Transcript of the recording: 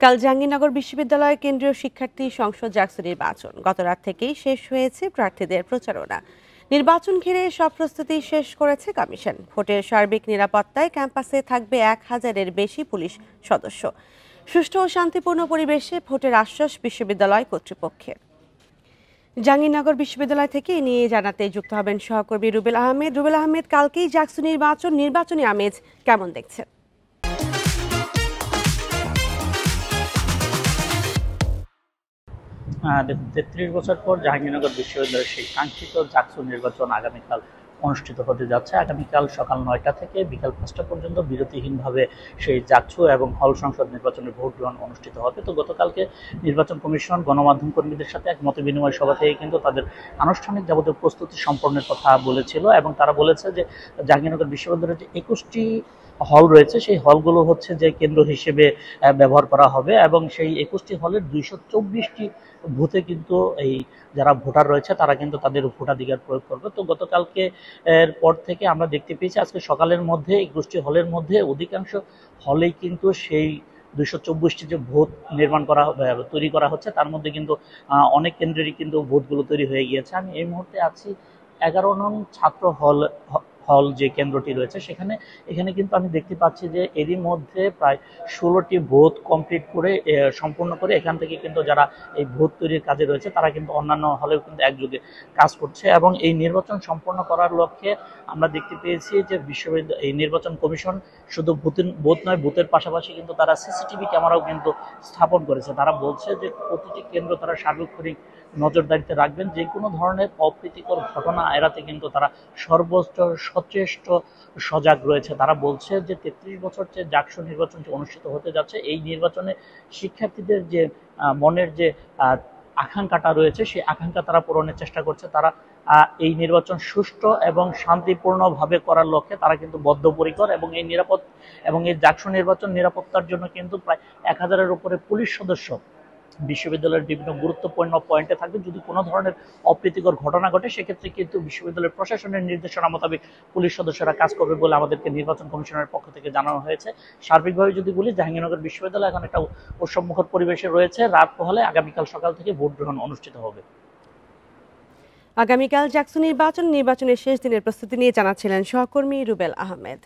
কাল জাহাঙ্গীরনগর বিশ্ববিদ্যালয় কেন্দ্রীয় শিক্ষার্থী সংসদ জাকসু নির্বাচন গতরাত থেকেই শেষ হয়েছে প্রার্থীদের প্রচারণা। নির্বাচন ঘিরে সব প্রস্তুতি শেষ করেছে কমিশন। ভোটের সার্বিক নিরাপত্তায় ক্যাম্পাসে থাকবে 1000-এর বেশি পুলিশ সদস্য। সুষ্ঠু ও শান্তিপূর্ণ পরিবেশে ভোটের আশ্বাস বিশ্ববিদ্যালয় কর্তৃপক্ষের। জাহাঙ্গীরনগর বিশ্ববিদ্যালয় থেকে এ নিয়ে জানাতে যুক্ত হবেন সহকর্মী রুবেল আহমেদ। রুবেল আহমেদ, কালকেই জাকসু নির্বাচনী আমেজ কেমন দেখছেন? দেখুন, ৩৩ বছর পর জাহাঙ্গীরনগর বিশ্ববিদ্যালয়ের সেই কাঙ্ক্ষিত জাকসু নির্বাচন আগামীকাল অনুষ্ঠিত হতে যাচ্ছে। আগামীকাল সকাল ৯টা থেকে বিকাল ৫টা পর্যন্ত বিরতিহীনভাবে সেই জাকসু এবং হল সংসদ নির্বাচনের ভোট গ্রহণ অনুষ্ঠিত হবে। তো গতকালকে নির্বাচন কমিশন গণমাধ্যম কর্মীদের সাথে এক মত বিনিময় সভা থেকে কিন্তু তাদের আনুষ্ঠানিক যাবতীয় প্রস্তুতি সম্পন্নের কথা বলেছিল এবং তারা বলেছে যে জাহাঙ্গীরনগর বিশ্ববিদ্যালয়ের যে ২১টি হল রয়েছে সেই হলগুলো হচ্ছে যে কেন্দ্র হিসেবে ব্যবহার করা হবে এবং সেই ২১টি হলের ২২৪টি বুথে কিন্তু এই যারা ভোটার রয়েছে তারা কিন্তু তাদের ভোটাধিকার প্রয়োগ করবে। তো গতকালকে এর পর থেকে আমরা দেখতে পেয়েছি আজকে সকালের মধ্যে ২১টি হলের মধ্যে অধিকাংশ হলেই কিন্তু সেই ২২৪টি যে ভোট তৈরি করা হচ্ছে তার মধ্যে কিন্তু অনেক কেন্দ্রেরই কিন্তু ভোটগুলো তৈরি হয়ে গিয়েছে। আমি এই মুহূর্তে আছি ১১ নং ছাত্র হল যে কেন্দ্রটি রয়েছে এখানে কিন্তু আমি দেখতে পাচ্ছি যে এরই মধ্যে প্রায় ১৬টি ভোট কমপ্লিট করে সম্পূর্ণ করে এখান থেকে কিন্তু যারা এই ভোট তৈরির কাজে রয়েছে তারা কিন্তু অন্যান্য হলেও কিন্তু একযোগে কাজ করছে এবং এই নির্বাচন সম্পন্ন করার লক্ষ্যে আমরা দেখতে পেয়েছি যে এই নির্বাচন কমিশন শুধু ভোট নয়, ভোটের পাশাপাশি কিন্তু তারা সিসিটিভি ক্যামেরাও কিন্তু স্থাপন করেছে। তারা বলছে যে প্রতিটি কেন্দ্র তারা সার্বক্ষণিক নজরদারিতে রাখবেন, যে কোনো ধরনের অপ্রীতিকর ঘটনা এড়াতে কিন্তু তারা সর্বোচ্চ সচেষ্ট সজাগ রয়েছে। তারা বলছে যে ৩৩ বছর যে জাকসু নির্বাচনটি অনুষ্ঠিত হতে যাচ্ছে এই নির্বাচনে শিক্ষার্থীদের যে মনের যে আকাঙ্ক্ষাটা রয়েছে সেই আকাঙ্ক্ষা তারা পূরণের চেষ্টা করছে। তারা এই নির্বাচন সুষ্ঠু এবং শান্তিপূর্ণভাবে করার লক্ষ্যে তারা কিন্তু বদ্ধপরিকর এবং এই জাকসু নির্বাচন নিরাপত্তার জন্য কিন্তু প্রায় ১০০০-এর উপরে পুলিশ সদস্য বিশ্ববিদ্যালয়ের বিভিন্ন গুরুত্বপূর্ণ পয়েন্টে থাকবে। যদি কোনো ধরনের অপ্রীতিকর ঘটনা ঘটে সেক্ষেত্রে কিন্তু বিশ্ববিদ্যালয়ের প্রশাসনের নির্দেশনা মোতাবেক পুলিশ সদস্যরা কাজ করবে বলে আমাদেরকে নির্বাচন কমিশনের পক্ষ থেকে জানানো হয়েছে। সার্বিকভাবে যদি বলি, জাহাঙ্গীরনগর বিশ্ববিদ্যালয় এখন একটা উৎসবমুখর পরিবেশে রয়েছে। রাত পোহালে আগামীকাল সকাল থেকে ভোট গ্রহণ অনুষ্ঠিত হবে। আগামীকাল জাকসু নির্বাচনের শেষ দিনের প্রস্তুতি নিয়ে জানাচ্ছিলেন সহকর্মী রুবেল আহমেদ।